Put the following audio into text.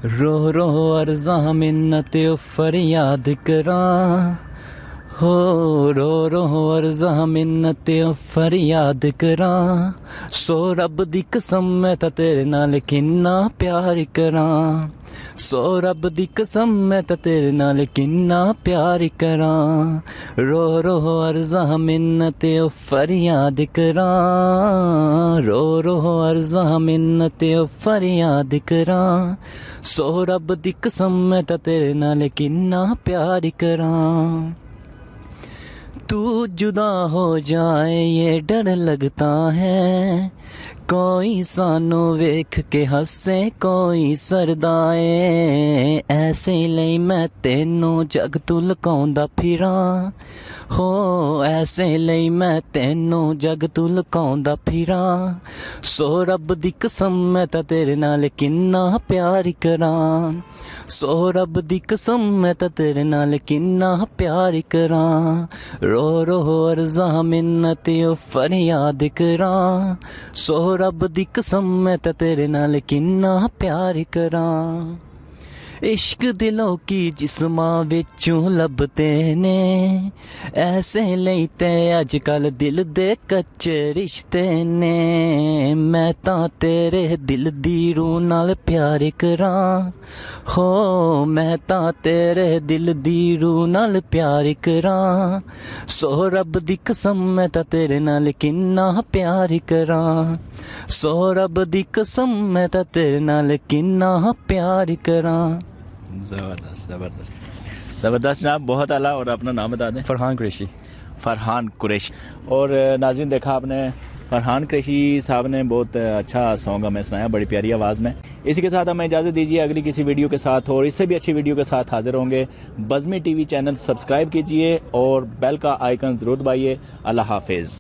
रो रो अर्ज़ा मिन्नत फरियाद करां, हो रो रो अर्ज़ा मिन्नत फरियाद करां, सो रब दी कसम मैं तां तेरे नाल किन्ना प्यार करां, सो रब दी कसम मैं तां तेरे नाल किन्ना प्यार करां, रो रो अर्ज़ा मिन्नत फरियाद करां, रो रो अर्ज़ा मिन्नत फरियाद करां, सो रब दी कसम मैं तां तेरे नाल किन्ना प्यार करां। तू जुदा हो जाए ये डर लगता है, कोई सानू वेख के हसे कोई सरदाए, ऐसे लई मैं तेनू जग तू लुकाउंदा फिरां, हो ऐसे लई मैं तेनू जग तू लुकाउंदा फिरां, सो रब दी कसम मैं तां तेरे नाल किन्ना प्यार करां, सो रब दी कसम मैं तां तेरे नाल किन्ना प्यार करां, रो रो अर्ज़ा मिन्नत फरियाद करां, सो रब दी कसम मैं तां तेरे नाल किन्ना प्यार करां। इश्क दिलों की जिस्मां विचों लभदे ने, ऐसे लई ते अजकल दिल दे कच्चे रिश्ते ने, मैं तां तेरे दिल दी रूह नाल प्यार करां, हो मैं तां तेरे दिल दी रूह नाल प्यार करां, सो रब दी कसम मैं तां तेरे नाल किन्ना प्यार करां, सो रब दी कसम मैं तां तेरे नाल किन्ना प्यार करां। ज़बरदस्त ज़बरदस्त ज़बरदस्त जनाब, बहुत आला। और अपना नाम बता दें। फरहान कुरैशी। फरहान कुरैशी। और नाज़रीन देखा आपने, फरहान कुरैशी साहब ने बहुत अच्छा सॉन्ग हमें सुनाया बड़ी प्यारी आवाज़ में। इसी के साथ हमें इजाज़त दीजिए, अगली किसी वीडियो के साथ और इससे भी अच्छी वीडियो के साथ हाजिर होंगे। बज़मी टीवी चैनल सब्सक्राइब कीजिए और बेल का आइकन ज़रूर दबाइए। अल्लाह हाफिज़।